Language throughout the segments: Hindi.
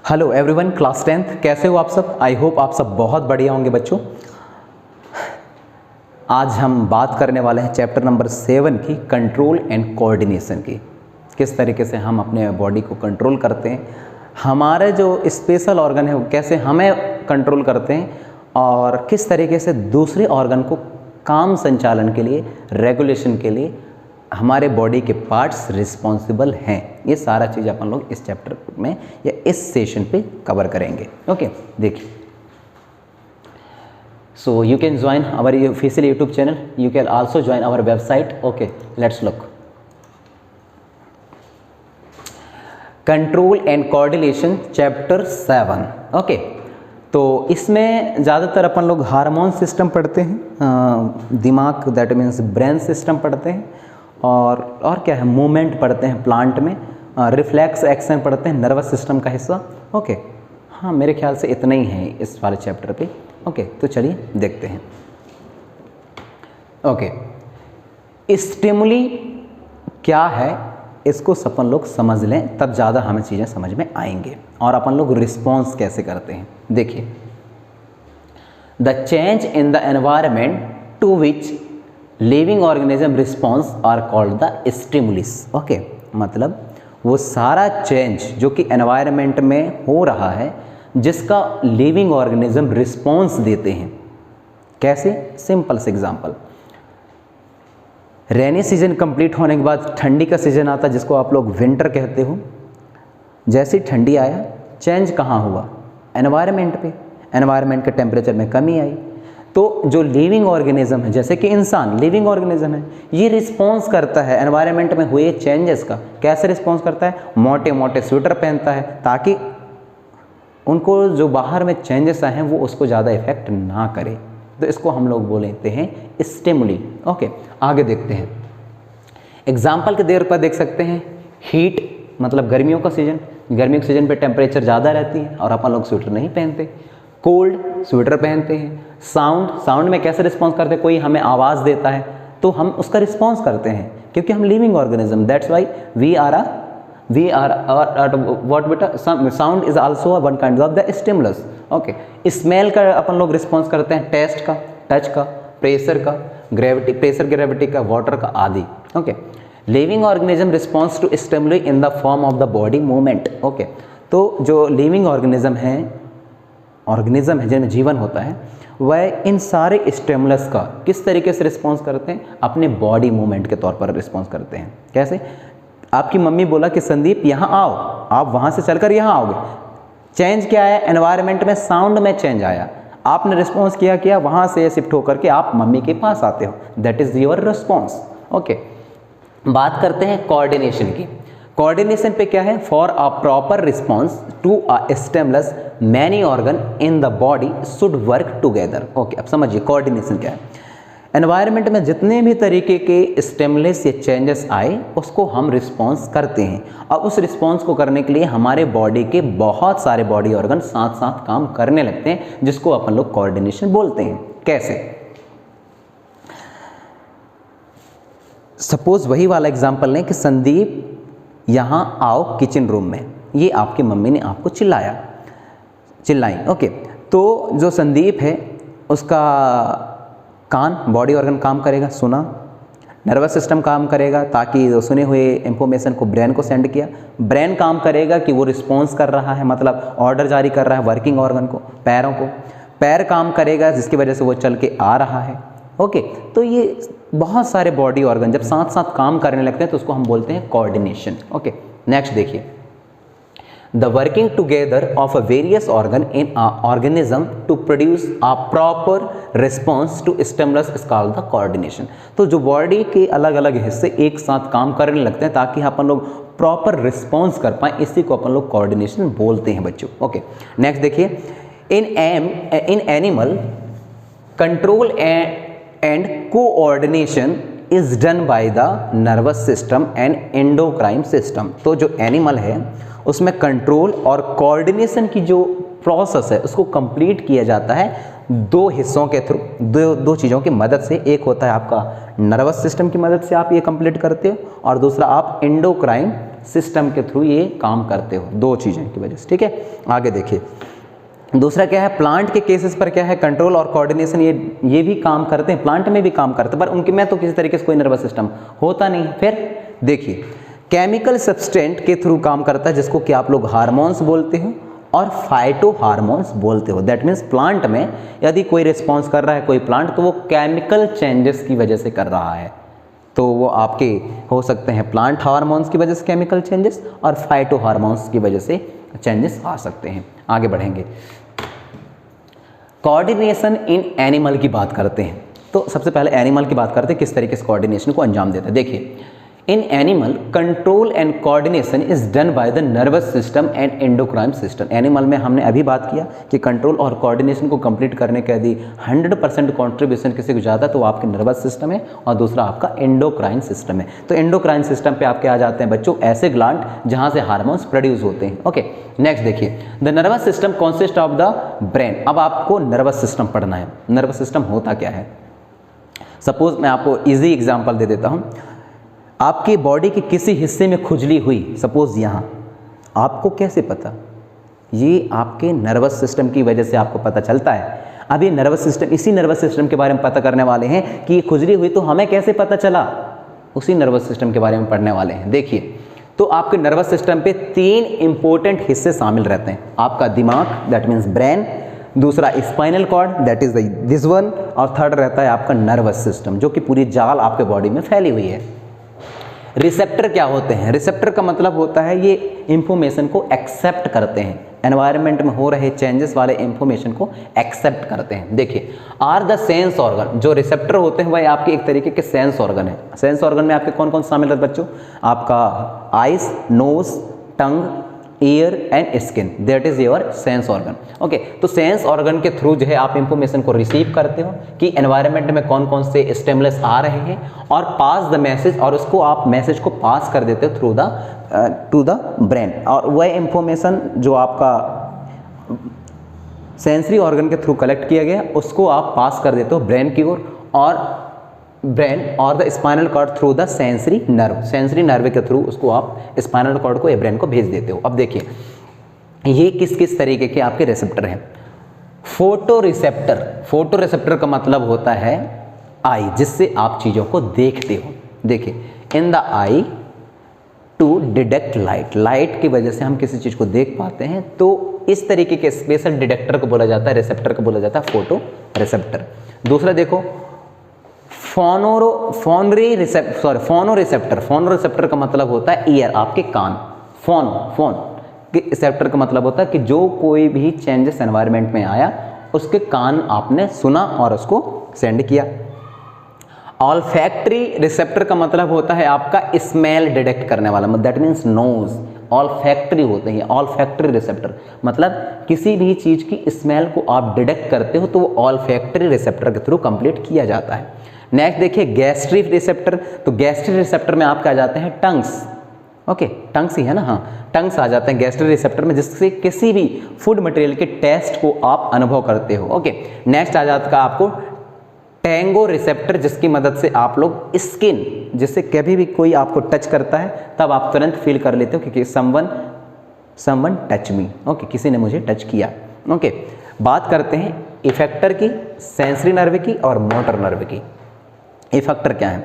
हेलो एवरीवन, क्लास 10th कैसे हो आप सब। आई होप आप सब बहुत बढ़िया होंगे बच्चों। आज हम बात करने वाले हैं चैप्टर नंबर 7 की, कंट्रोल एंड कोऑर्डिनेशन की। किस तरीके से हम अपने बॉडी को कंट्रोल करते हैं, हमारे जो स्पेशल ऑर्गन है वो कैसे हमें कंट्रोल करते हैं, और किस तरीके से दूसरे ऑर्गन को काम संचालन के लिए, रेगुलेशन के लिए हमारे बॉडी के पार्ट्स रिस्पॉन्सिबल हैं। ये सारा चीज़ अपन लोग इस चैप्टर में या इस सेशन पे कवर करेंगे। ओके, देखिए, so you can join our official YouTube channel, you can also join our website. Okay, let's look. Control and coordination chapter 7। Okay, तो इसमें ज़्यादातर अपन लोग हार्मोन सिस्टम पढ़ते हैं, दिमाग दैट मीन्स ब्रेन सिस्टम पढ़ते हैं, और क्या है, मूवमेंट पढ़ते हैं प्लांट में, रिफ्लेक्स एक्शन पढ़ते हैं, नर्वस सिस्टम का हिस्सा। ओके, हाँ, मेरे ख्याल से इतना ही है इस वाले चैप्टर पे। ओके, तो चलिए देखते हैं। ओके, स्टिमुली क्या है इसको अपन लोग समझ लें, तब ज़्यादा हमें चीज़ें समझ में आएंगे, और अपन लोग रिस्पॉन्स कैसे करते हैं। देखिए, the change in the environment to which living organism response are called the stimuli. Okay, मतलब वो सारा चेंज जो कि एनवायरनमेंट में हो रहा है, जिसका लिविंग ऑर्गेनिज्म रिस्पॉन्स देते हैं। कैसे? सिंपल से एग्जांपल, रेनी सीजन कंप्लीट होने के बाद ठंडी का सीजन आता है, जिसको आप लोग विंटर कहते हो। जैसे ही ठंडी आया, चेंज कहाँ हुआ? एनवायरनमेंट पे। एनवायरनमेंट के टेम्परेचर में कमी आई, तो जो लिविंग ऑर्गेनिज्म है, जैसे कि इंसान लिविंग ऑर्गेनिज्म है, ये रिस्पॉन्स करता है एनवायरनमेंट में हुए चेंजेस का। कैसे रिस्पॉन्स करता है? मोटे मोटे स्वेटर पहनता है, ताकि उनको जो बाहर में चेंजेस आए हैं वो उसको ज़्यादा इफेक्ट ना करे। तो इसको हम लोग बोलते हैं स्टिमुली। ओके, आगे देखते हैं। एग्जाम्पल के तौर पर देख सकते हैं, हीट मतलब गर्मियों का सीजन, गर्मियों के सीजन पे टेम्परेचर ज़्यादा रहती है और अपन लोग स्वेटर नहीं पहनते। कोल्ड, स्वेटर पहनते हैं। साउंड में कैसे रिस्पॉन्स करते हैं? कोई हमें आवाज़ देता है तो हम उसका रिस्पॉन्स करते हैं, क्योंकि हम living organism, that's why we are what बेटा, sound is also one kind of the stimulus. Okay, smell का अपन लोग रिस्पॉन्स करते हैं, टेस्ट का, टच का, प्रेशर का, ग्रेविटी, प्रेशर ग्रेविटी का, वाटर का आदि। Okay, living organism response to stimuli in the form of the body movement. Okay, तो जो लिविंग ऑर्गेनिज्म है जिनमें जीवन होता है, वह इन सारे स्टिमुलस का किस तरीके से रिस्पॉन्स करते हैं? अपने बॉडी मूवमेंट के तौर पर रिस्पॉन्स करते हैं। कैसे? आपकी मम्मी बोला कि संदीप यहाँ आओ, आप वहाँ से चलकर यहाँ आओगे। चेंज क्या है? एनवायरनमेंट में साउंड में चेंज आया, आपने रिस्पॉन्स किया, वहाँ से शिफ्ट होकर के आप मम्मी के पास आते हो, that is your response. Okay, बात करते हैं कोऑर्डिनेशन की। कोऑर्डिनेशन पे क्या है? For a proper response to a stimulus many organ in the body should work together. Okay, अब समझिए कोऑर्डिनेशन क्या है। एनवायरनमेंट में जितने भी तरीके के स्टिमुलस या चेंजेस आए, उसको हम रिस्पॉन्स करते हैं, और उस रिस्पॉन्स को करने के लिए हमारे बॉडी के बहुत सारे बॉडी ऑर्गन साथ साथ काम करने लगते हैं, जिसको अपन लोग कोऑर्डिनेशन बोलते हैं। कैसे? सपोज वही वाला एग्जाम्पल लें कि संदीप यहाँ आओ किचन रूम में, ये आपकी मम्मी ने आपको चिल्लाई। ओके, तो जो संदीप है उसका कान, बॉडी ऑर्गन काम करेगा, सुना। नर्वस सिस्टम काम करेगा, ताकि सुने हुए इंफॉर्मेशन को ब्रेन को सेंड किया। ब्रेन काम करेगा कि वो रिस्पॉन्स कर रहा है, मतलब ऑर्डर जारी कर रहा है वर्किंग ऑर्गन को, पैरों को। पैर काम करेगा, जिसकी वजह से वो चल के आ रहा है। ओके, तो ये बहुत सारे बॉडी ऑर्गन जब साथ साथ काम करने लगते हैं तो उसको हम बोलते हैं कोऑर्डिनेशन। ओके, नेक्स्ट देखिए, the working together of a various organ in a organism to produce a proper response to stimulus is called the coordination. तो जो बॉडी के अलग अलग हिस्से एक साथ काम करने लगते हैं ताकि अपन लोग प्रॉपर रिस्पॉन्स कर पाएँ, इसी को अपन लोग कोऑर्डिनेशन बोलते हैं बच्चों। ओके, नेक्स्ट देखिए, in animal control and coordination is done by the nervous system and endocrine system। तो जो एनिमल है उसमें कंट्रोल और कोऑर्डिनेशन की जो प्रोसेस है उसको कंप्लीट किया जाता है दो हिस्सों के थ्रू, दो चीज़ों की मदद से। एक होता है आपका नर्वस सिस्टम की मदद से आप ये कंप्लीट करते हो, और दूसरा आप एंडोक्राइन सिस्टम के थ्रू ये काम करते हो, दो चीज़ें की वजह से, ठीक है। आगे देखिए दूसरा क्या है, प्लांट के केसेस पर क्या है, कंट्रोल और कोऑर्डिनेशन ये भी काम करते हैं, प्लांट में भी काम करते हैं, पर उनके में तो किसी तरीके से कोई नर्वस सिस्टम होता नहीं। फिर देखिए केमिकल सब्सटेंट के थ्रू काम करता है जिसको कि आप लोग हार्मोन्स बोलते हो और फाइटो हार्मोन्स बोलते हो। दैट मीन्स प्लांट में यदि कोई रिस्पॉन्स कर रहा है कोई प्लांट तो वो केमिकल चेंजेस की वजह से कर रहा है, तो वो आपके हो सकते हैं प्लांट हार्मोन्स की वजह से केमिकल चेंजेस और फाइटो हार्मोन्स की वजह से चेंजेस आ सकते हैं। आगे बढ़ेंगे, कोऑर्डिनेशन इन एनिमल की बात करते हैं। तो सबसे पहले एनिमल की बात करते हैं, किस तरीके से कोऑर्डिनेशन को अंजाम देता है। देखिए in animal control and coordination is done by the nervous system and endocrine system. Animal में हमने अभी बात किया कि कंट्रोल और कोऑर्डिनेशन को कंप्लीट करने के यदि 100% कॉन्ट्रीब्यूशन किसी को ज़्यादा तो वो आपके नर्वस सिस्टम है और दूसरा आपका एंडोक्राइन सिस्टम है। तो एंडोक्राइन सिस्टम पे आपके आ जाते हैं बच्चों ऐसे ग्लैंड जहाँ से हार्मोन्स प्रोड्यूस होते हैं। ओके नेक्स्ट देखिए, the nervous system consist of the brain. अब आपको नर्वस सिस्टम पढ़ना है। नर्वस सिस्टम होता क्या है, सपोज मैं आपको ईजी एग्जाम्पल दे देता हूँ। आपकी बॉडी के किसी हिस्से में खुजली हुई, सपोज यहाँ, आपको कैसे पता, ये आपके नर्वस सिस्टम की वजह से आपको पता चलता है। अब ये नर्वस सिस्टम, इसी नर्वस सिस्टम के बारे में पता करने वाले हैं कि ये खुजली हुई तो हमें कैसे पता चला, उसी नर्वस सिस्टम के बारे में पढ़ने वाले हैं। देखिए तो आपके नर्वस सिस्टम पे 3 इंपॉर्टेंट हिस्से शामिल रहते हैं, आपका दिमाग दैट मीन्स ब्रेन, दूसरा spinal cord that is this one, और थर्ड रहता है आपका नर्वस सिस्टम जो कि पूरी जाल आपके बॉडी में फैली हुई है। रिसेप्टर क्या होते हैं, रिसेप्टर का मतलब होता है ये इंफॉर्मेशन को एक्सेप्ट करते हैं, एनवायरनमेंट में हो रहे चेंजेस वाले इंफॉर्मेशन को एक्सेप्ट करते हैं। देखिए आर द सेंस ऑर्गन, जो रिसेप्टर होते हैं वह आपके एक तरीके के सेंस ऑर्गन है। सेंस ऑर्गन में आपके कौन कौन शामिल है बच्चों, आपका eyes, nose, tongue, ear and skin, that is your sense organ. Okay तो सेंस ऑर्गन के थ्रू जो है आप इंफॉर्मेशन को रिसीव करते हो कि एनवायरनमेंट में कौन कौन से स्टिमुलस आ रहे हैं और पास द मैसेज, और उसको आप मैसेज को पास कर देते हो through the two the brain, और वह इंफॉर्मेशन जो आपका सेंसरी ऑर्गन के थ्रू कलेक्ट किया गया उसको आप पास कर देते हो ब्रेन की ओर, और ब्रेन और the spinal cord through the sensory nerve, sensory nerve के थ्रू उसको आप स्पाइनल कॉर्ड को या ब्रेन को भेज देते हो। अब देखिए ये किस किस तरीके के आपके रिसेप्टर हैं। फोटो रिसेप्टर, फोटो रिसेप्टर का मतलब होता है आई, जिससे आप चीज़ों को देखते हो। देखिए in the eye to detect light, light की वजह से हम किसी चीज़ को देख पाते हैं, तो इस तरीके के स्पेशल डिटेक्टर को बोला जाता है, रिसेप्टर को बोला जाता है फोटो रिसेप्टर। दूसरा देखो फोनो रिसेप्टर का मतलब होता है ईयर, आपके कान। फोन के रिसेप्टर का मतलब होता है कि जो कोई भी चेंजेस एनवायरनमेंट में आया उसके कान आपने सुना और उसको सेंड किया। ऑल्फैक्टरी रिसेप्टर का मतलब होता है आपका स्मेल डिटेक्ट करने वाला, दैट मीन्स नोज। ऑल्फैक्टरी होते हैं, ऑल्फैक्टरी रिसेप्टर मतलब किसी भी चीज़ की स्मेल को आप डिटेक्ट करते हो तो वो ऑल्फैक्टरी रिसेप्टर के थ्रू कंप्लीट किया जाता है। नेक्स्ट देखिए गैस्ट्रिक रिसेप्टर, तो गैस्ट्रिक रिसेप्टर में आपके आ जाते हैं टंग्स। ओके टंग्स ही है ना, हाँ टंग्स आ जाते हैं गैस्ट्रिक रिसेप्टर में, जिससे किसी भी फूड मटेरियल के टेस्ट को आप अनुभव करते हो। ओके नेक्स्ट आ जाता है आपको टेंगो रिसेप्टर, जिसकी मदद से आप लोग स्किन, जिससे कभी भी कोई आपको टच करता है तब आप तुरंत फील कर लेते हो कि समवन टच मी, ओके किसी ने मुझे टच किया। ओके बात करते हैं इफेक्टर की, सेंसरी नर्व की और मोटर नर्व की। इफेक्टर क्या है,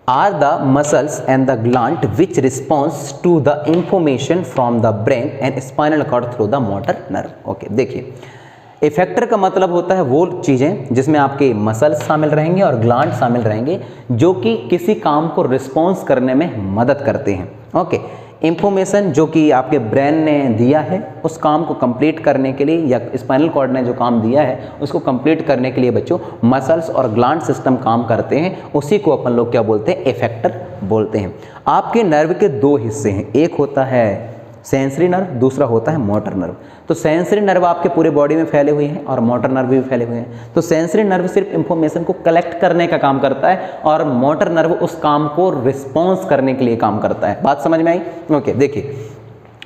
are the muscles and the gland which response to the information from the brain and spinal cord through the motor nerve. Okay देखिए इफेक्टर का मतलब होता है वो चीज़ें जिसमें आपके मसल्स शामिल रहेंगे और ग्लैंड शामिल रहेंगे जो कि किसी काम को रिस्पॉन्स करने में मदद करते हैं। ओके इंफॉर्मेशन जो कि आपके ब्रेन ने दिया है उस काम को कंप्लीट करने के लिए, या स्पाइनल कॉर्ड ने जो काम दिया है उसको कंप्लीट करने के लिए बच्चों मसल्स और ग्लैंड सिस्टम काम करते हैं, उसी को अपन लोग क्या बोलते हैं, इफेक्टर बोलते हैं। आपके नर्व के 2 हिस्से हैं, एक होता है सेंसरी नर्व, दूसरा होता है मोटर नर्व। तो सेंसरी नर्व आपके पूरे बॉडी में फैले हुए हैं और मोटर नर्व भी फैले हुए हैं। तो सेंसरी नर्व सिर्फ इंफॉर्मेशन को कलेक्ट करने का काम करता है और मोटर नर्व उस काम को रिस्पॉन्स करने के लिए काम करता है। बात समझ में आई? ओके देखिए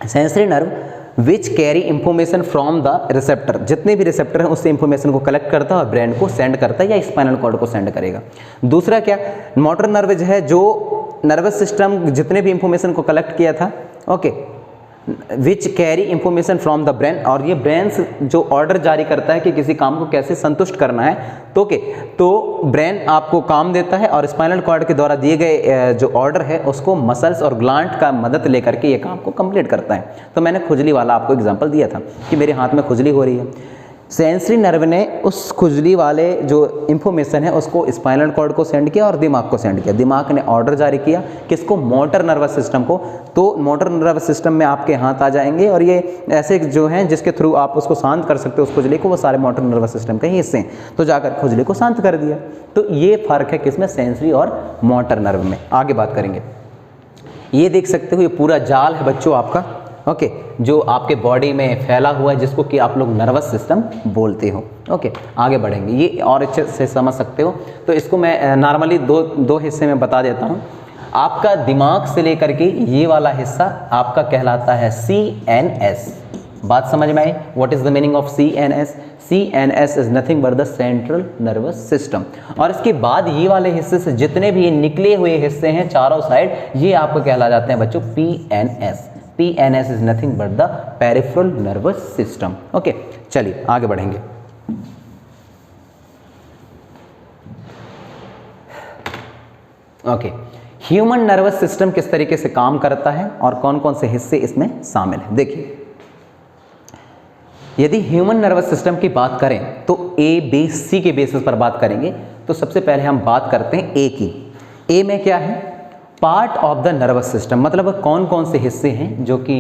sensory nerve which carry information from the receptor, जितने भी रिसेप्टर हैं उससे इंफॉर्मेशन को कलेक्ट करता है और ब्रेन को सेंड करता है या स्पाइनल कॉर्ड को सेंड करेगा। दूसरा क्या, मोटर नर्व जो है जो नर्वस सिस्टम जितने भी इंफॉर्मेशन को कलेक्ट किया था, okay, which carry information from the brain, और ये ब्रेन जो ऑर्डर जारी करता है कि किसी काम को कैसे संतुष्ट करना है, तो ओके, तो ब्रेन आपको काम देता है और स्पाइनल कॉर्ड के द्वारा दिए गए जो ऑर्डर है उसको मसल्स और ग्लैंड का मदद लेकर के ये काम को कंप्लीट करता है। तो मैंने खुजली वाला आपको एग्जांपल दिया था कि मेरे हाथ में खुजली हो रही है, सेंसरी नर्व ने उस खुजली वाले जो इंफॉर्मेशन है उसको स्पाइनल कॉर्ड को सेंड किया और दिमाग को सेंड किया। दिमाग ने ऑर्डर जारी किया किसको, मोटर नर्वस सिस्टम को। तो मोटर नर्वस सिस्टम में आपके हाथ आ जाएंगे और ये ऐसे जो हैं जिसके थ्रू आप उसको शांत कर सकते हो उस खुजली को, वो सारे मोटर नर्वस सिस्टम के ही हिस्से हैं। तो जाकर खुजली को शांत कर दिया। तो ये फर्क है किसमें, सेंसरी और मोटर नर्व में। आगे बात करेंगे। ये देख सकते हो ये पूरा जाल है बच्चों आपका, ओके, जो आपके बॉडी में फैला हुआ है जिसको कि आप लोग नर्वस सिस्टम बोलते हो। ओके, आगे बढ़ेंगे, ये और अच्छे से समझ सकते हो। तो इसको मैं नॉर्मली दो हिस्से में बता देता हूँ। आपका दिमाग से लेकर के ये वाला हिस्सा आपका कहलाता है CNS। बात समझ में आई? What is the meaning of CNS? CNS is nothing but the central nervous system. और इसके बाद ये वाले हिस्से से जितने भी ये निकले हुए हिस्से हैं चारों साइड, ये आपको कहला जाते हैं बच्चों PNS। PNS is nothing but the peripheral nervous system. Okay, चलिए आगे बढ़ेंगे। ओके, ह्यूमन नर्वस सिस्टम किस तरीके से काम करता है और कौन कौन से हिस्से इसमें शामिल हैं। देखिए, यदि ह्यूमन नर्वस सिस्टम की बात करें तो ABC के बेसिस पर बात करेंगे। तो सबसे पहले हम बात करते हैं A की। A में क्या है, part of the nervous system, मतलब कौन कौन से हिस्से हैं जो कि